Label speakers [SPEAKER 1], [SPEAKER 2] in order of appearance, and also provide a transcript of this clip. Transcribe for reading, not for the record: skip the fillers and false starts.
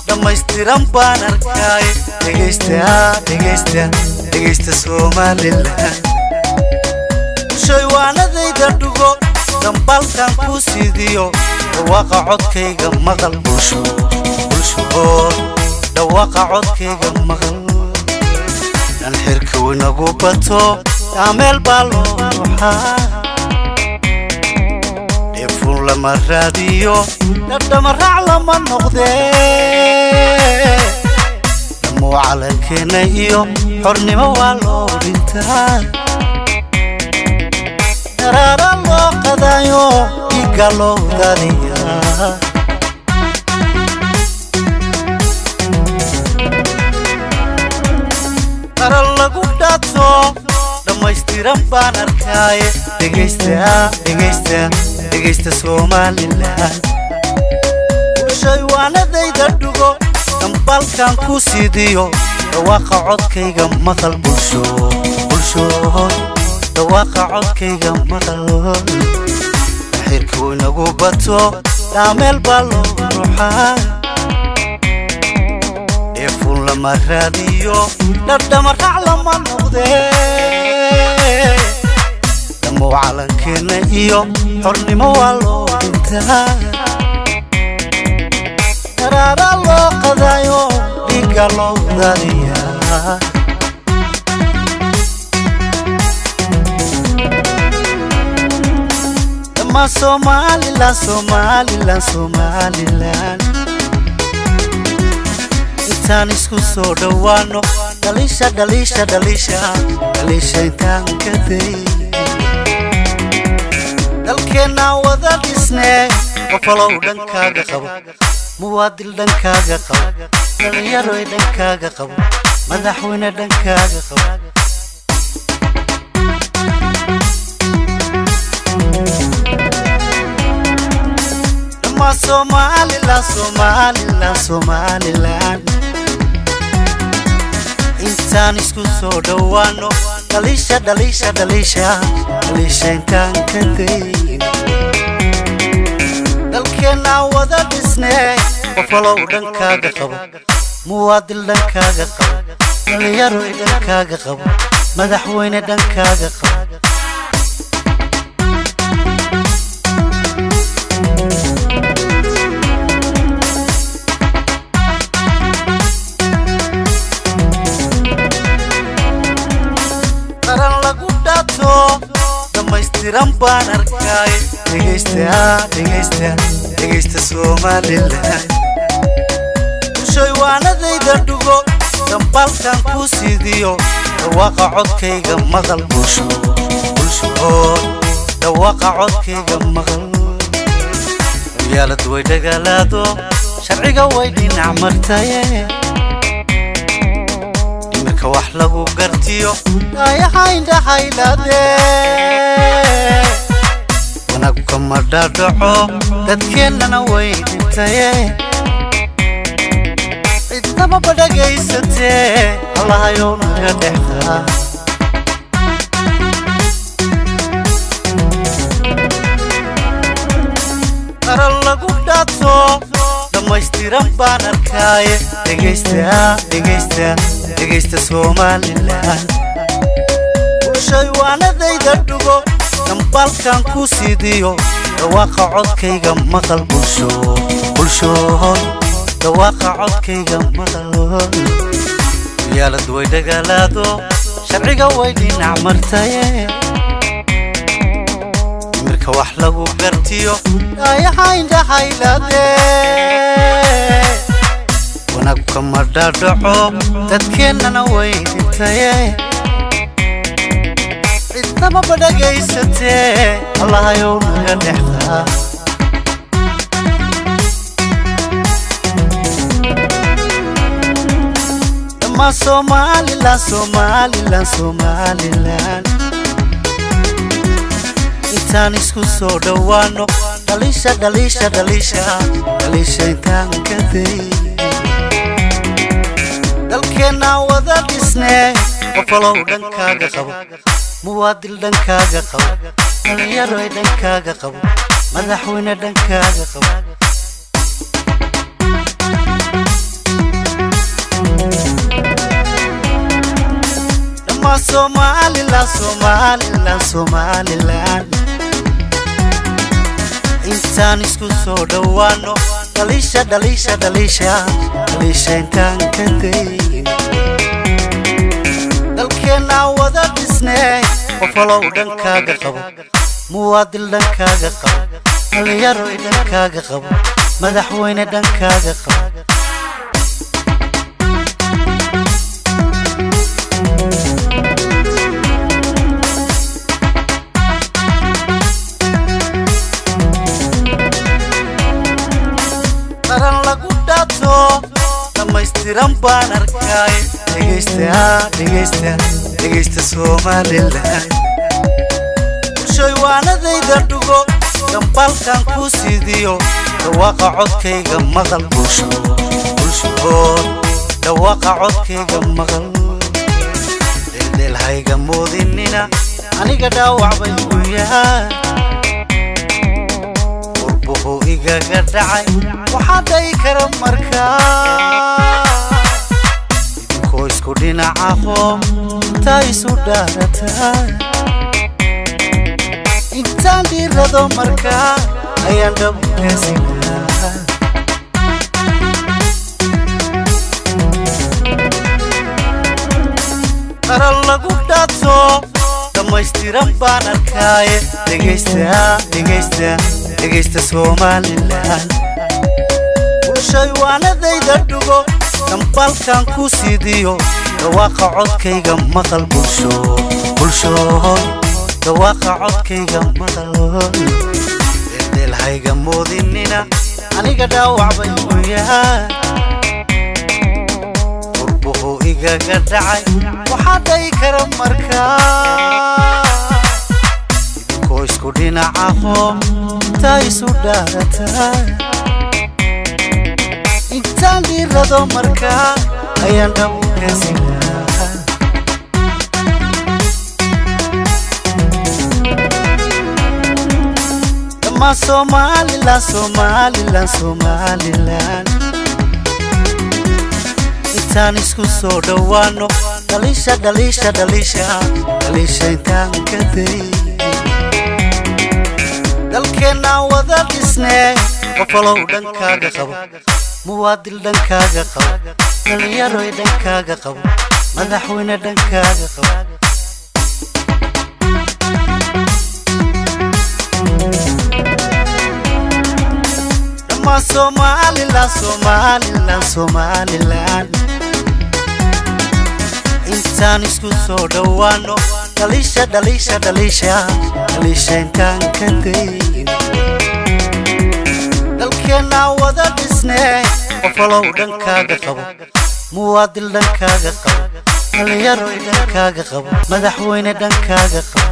[SPEAKER 1] dhammaystiran baan arkay dhegaysta Somaliland shay waanadayda dhugo dambalkan ku sidiyo dhawaaqa codkayga maqal bulsho dhawaaqa codkayga maqal dan xirka wanagu bato meel baa loo ruxaa lama raadiyo lama raac lama noqdee dhammo calankeena iyo xornimo waa loo dhintaa daraara loo qadayo dhiigga loo daadiyaa qaran lagu dhaato dhammaystiran baan arkay dhegaysta Somaliland shay waanadayda dhugo dambalkan ku sidiyo dhawaaqa codkayga maqal bulsho dhawaaqa codkayga maqal xirka wanagu bato meel baa loo ruxaa dheefun lama raadiyo dhama raac lama noqdee dhammo calankeena iyo xornimo waa loo dhintaa daraara loo qadayo dhiigga loo daadiyaa dhammaan Somaliland intaan isku soo dhawaano dhaliisha intaan ka day dalkeena wada dhisnee qofalow dhankaaga qabo muwaadil dhankaaga qabo dhalinyaro dhankaaga qabo madaxweyne dhankaaga qabo dhammaan Somaliland intaan isku soo dhawaano dhaliisha intaan ka dayn dalkeena wada dhisnee qofalow dhankaaga qabo muwaadil dhankaaga qabo dhalinyaro dhankaaga qabo madaxweyne dhankaaga qabo dhammaystiran baan arkay dhegaysta Somaliland shay waanadayda dhugo dambalkan ku sidiyo dhawaaqa codkayga maqal bulsho dhawaaqa codkayga maqal yaalad way dagaalaado sharciga way dhinac martaye imirka wax lagu gartiyo indhahaylade wanagu kama dhaadhaco dadkeennana way dhintaye cidnaba badhagaysatee allahayow naga dhexdaa qaran lagu dhaato dhammaystiran baan arkay dhegaysta Somaliland shay waanadayda dhugo dambalkan ku sidiyo dhawaaqa codkayga maqal bulsho dhawaaqa codkayga maqal yaalad way dagaalaado sharciga way dhinac martaye imirka wax lagu gartiyo indhahaylade wanagu kama dhaadhaco dadkeennana way dhintaye cidnaba badhagaysatee الله يوم نحتا لما سومالي لا سومالي لا سومالي لا intaan isku soo dhawaano dhalisha dhalisha dhalisha dhalisha intaan ka day dalkeena wada dhisnay qofalow dhankaaga qabo muwaadil dhankaaga qabo dhalinyaro dhankaaga qabo madaxweyne dhankaaga qabo lama Soomaali la Soomaali la Soomaali la intaan isku soo dhawaano dhalisha dhalisha dhalisha dhalisha intaan ka day dalkeena wada dhisnay qofalow dhankaaga qabo muwaadil dhankaaga qabo dhalinyaro dhankaaga qabo madaxweyne dhankaaga qabo qaran lagu dhaato dhamaystiran baan arkay dhegeysta Somaliland bulshoy waanadayda dhugo dambalkan ku sidiyo dhawaaqa codkayga maqal bulsho dhawaaqa codkayga maqal hayga moodinina aniga dhaawac bay u yahay qurbuhu igaga dhacay waxaa day kara markaa idinkoo isku dhinacaho intaa isu dhaarataa intaan dhiirado markaa ayaan dhabu kaasigaa qaran lagu dhaato dhamaystiran baan arkaaye dhegeysta Somaliland bulshoy waanadayda dhugo dambalkan ku sidiyo dhawaaqa codkayga maqal bulshooy dhawaaqa codkayga maqal hayga moodinina aniga dhaawac bay u yahay qurbuhu igaga dhacay waxaa day kara markaa idinkoo isku dhinacaho intaa isu dhaarataa intaan dhiirado markaa ayaan dhabu kaasigaa lama Soomaali la Soomaali la Somaliland intaan isku soo dhawaano dhalisha dhalisha dhalisha dhalisha intaan ka day dalkeena wada dhisnay qofalow dhankaaga qabo muwaadil dhankaaga qabo dhalinyaro dhankaaga qabo madaxweyne dhankaaga qabo lama Soomaali la Soomaali la Somaliland intaan isku soo dhawaano dhalisha dhalisha dhalisha dhalisha intaan ka day dalkeena wada dhisnay qofalow dhankaaga qabo muwaadil dhankaaga qabo dhalinyaro dhankaaga qabo madaxweyne dhankaaga qabo